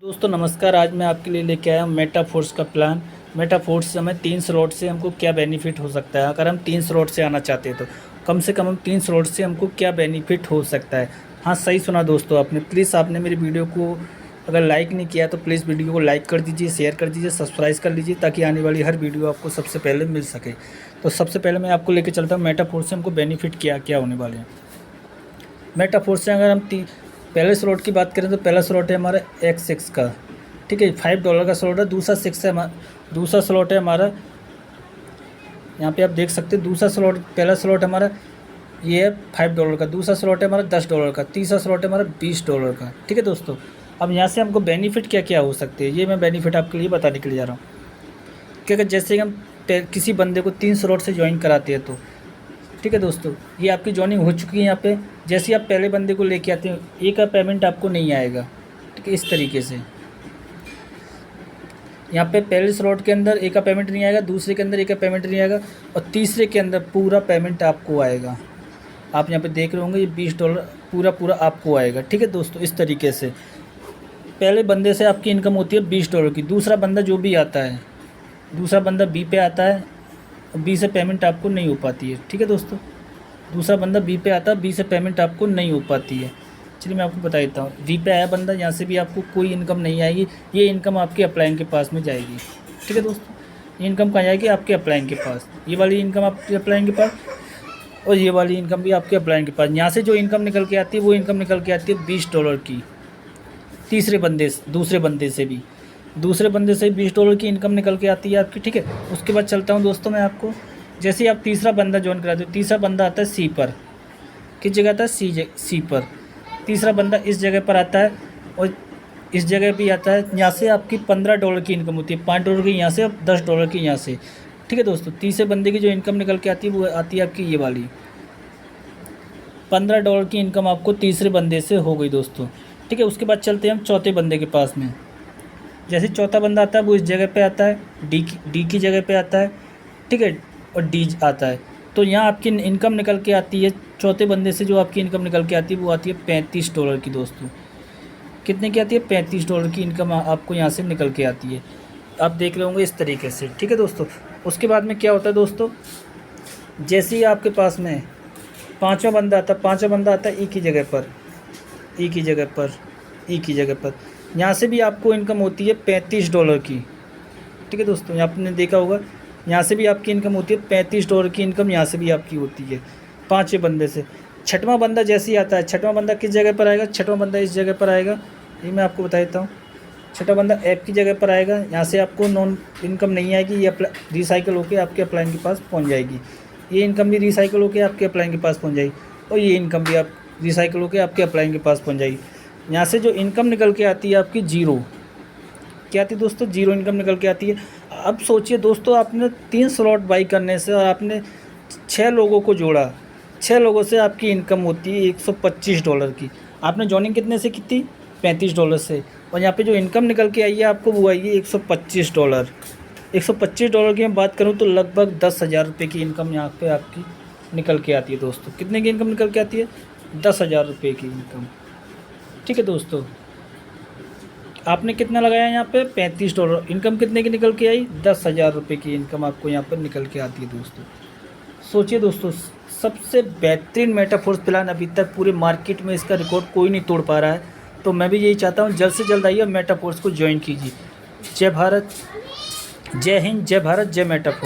दोस्तों नमस्कार। आज मैं आपके लिए लेके आया हूँ मेटाफोर्स का प्लान। मेटाफोर्स से हमें 3 स्लॉट से हमको क्या बेनिफिट हो सकता है। अगर हम 3 स्लॉट से आना चाहते हैं तो कम से कम हम 3 स्लॉट से हमको क्या बेनिफिट हो सकता है। हाँ, सही सुना दोस्तों आपने। प्लीज़ आपने मेरी वीडियो को अगर लाइक नहीं किया तो प्लीज़ वीडियो को लाइक कर दीजिए, शेयर कर दीजिए, सब्सक्राइब कर लीजिए ताकि आने वाली हर वीडियो आपको सबसे पहले मिल सके। तो सबसे पहले मैं आपको लेकर चलता हूँ मेटाफोर्स से हमको बेनिफिट क्या क्या होने वाले हैं। मेटाफोर्स से अगर हम पहले स्लॉट की बात करें तो पहला स्लॉट है हमारा X6 का, ठीक है, $5 का स्लॉट है। दूसरा स्लॉट है हमारा, यहाँ पे आप देख सकते हैं दूसरा स्लॉट, पहला स्लॉट हमारा ये है $5 का, दूसरा स्लॉट है हमारा $10 का, तीसरा स्लॉट है हमारा $20 का, ठीक है दोस्तों। अब यहाँ से हमको बेनिफिट क्या क्या हो सकते हैं ये मैं बेनिफिट आपके लिए बताने के लिए जा रहा हूँ कि अगर जैसे हम किसी बंदे को 3 स्लॉट से ज्वाइन कराते हैं तो ठीक है दोस्तों, ये आपकी ज्वाइनिंग हो चुकी है। यहाँ पे जैसे आप पहले बंदे को लेके आते हैं एक का पेमेंट आपको नहीं आएगा, ठीक है। इस तरीके से यहाँ पे पहले स्लॉट के अंदर एक का पेमेंट नहीं आएगा, दूसरे के अंदर एक का पेमेंट नहीं आएगा और तीसरे के अंदर पूरा पेमेंट आपको आएगा। आप यहाँ पे देख रहे होंगे ये $20 पूरा आपको आएगा, ठीक है दोस्तों। इस तरीके से पहले बंदे से आपकी इनकम होती है $20 की। दूसरा बंदा जो भी आता है, दूसरा बंदा बी पे आता है, बी से पेमेंट आपको नहीं हो पाती है, ठीक है दोस्तों। दूसरा बंदा बी पे आता है, बी से पेमेंट आपको नहीं हो पाती है। चलिए मैं आपको बता देता हूँ। वी पे आया बंदा, यहाँ से भी आपको कोई इनकम नहीं आएगी। ये इनकम आपके अपलाइन के पास में जाएगी, ठीक है दोस्तों। ये इनकम कहाँ जाएगी? आपके अपलाइन के पास। ये वाली इनकम आपके अपलाइन के पास और ये वाली इनकम भी आपके अपलाइन के पास। यहाँ से जो इनकम निकल के आती है वो इनकम निकल के आती है $20 की। दूसरे बंदे से $20 की इनकम निकल के आती है आपकी, ठीक है। उसके बाद चलता हूँ दोस्तों मैं आपको, जैसे ही आप तीसरा बंदा ज्वाइन कराते हो, तीसरा बंदा आता है सी पर। किस जगह आता है? सी पर। तीसरा बंदा इस जगह पर आता है और इस जगह भी आता है। यहाँ से आपकी $15 की इनकम होती है, $5 की यहाँ से और $10 की यहाँ से, ठीक है दोस्तों। तीसरे बंदे की जो इनकम निकल के आती है वो आती है आपकी ये वाली $15 की इनकम आपको तीसरे बंदे से हो गई दोस्तों, ठीक है। उसके बाद चलते हैं हम चौथे बंदे के पास में। जैसे चौथा बंदा आता है वो इस जगह पे आता है, डी की जगह पे आता है, ठीक है, और डी आता है। तो यहाँ आपकी इनकम निकल के आती है चौथे बंदे से, जो आपकी इनकम निकल के आती है वो आती है $35 की दोस्तों। कितने की आती है? $35 की इनकम आपको यहाँ से निकल के आती है। आप देख रहे होंगे इस तरीके से, ठीक है दोस्तों। उसके बाद में क्या होता है दोस्तों, जैसे ही आपके पास में पाँचवा बंदा आता है ई की जगह पर, यहाँ से भी आपको इनकम होती है $35 की, ठीक है दोस्तों। यहाँ आपने देखा होगा, यहाँ से भी आपकी इनकम होती है $35 की इनकम, यहाँ से भी आपकी होती है पाँचवें बंदे से। छठवां बंदा जैसे ही आता है, छठवां बंदा किस जगह पर आएगा? छठवां बंदा इस जगह पर आएगा, ये मैं आपको बता देता हूँ। छठवां बंदा ऐप की जगह पर आएगा। यहाँ से आपको नॉन इनकम नहीं आएगी, ये रिसाइकिल होकर आपके अपलाइन के पास पहुँच जाएगी। ये इनकम भी रिसाइकिल होकर आपके अपलाइन के पास पहुँच जाएगी और ये इनकम भी आप रिसाइकिल होकर आपके अपलाइन के पास पहुँच जाएगी। यहाँ से जो इनकम निकल के आती है आपकी जीरो, क्या आती है दोस्तों? जीरो इनकम निकल के आती है। अब सोचिए दोस्तों, आपने 3 स्लॉट बाई करने से और आपने 6 लोगों को जोड़ा, 6 लोगों से आपकी इनकम होती है $125 की। आपने जॉइनिंग कितने से की थी? $35 से, और यहाँ पे जो इनकम निकल के आई है आपको वो आई है $125। $125 की मैं बात करूँ तो लगभग ₹10,000 की इनकम यहाँ पे आपकी निकल के आती है दोस्तों। कितने की इनकम निकल के आती है? ₹10,000 की इनकम, ठीक है दोस्तों। आपने कितना लगाया यहाँ पे? $35। इनकम कितने की निकल के आई? ₹10,000 की इनकम आपको यहाँ पर निकल के आती है दोस्तों। सोचिए दोस्तों, सबसे बेहतरीन मेटाफोर्स प्लान अभी तक पूरे मार्केट में, इसका रिकॉर्ड कोई नहीं तोड़ पा रहा है। तो मैं भी यही चाहता हूँ जल्द से जल्द आइए मेटाफोर्स को ज्वाइन कीजिए। जय भारत, जय हिंद, जय भारत, जय मेटाफोर्स।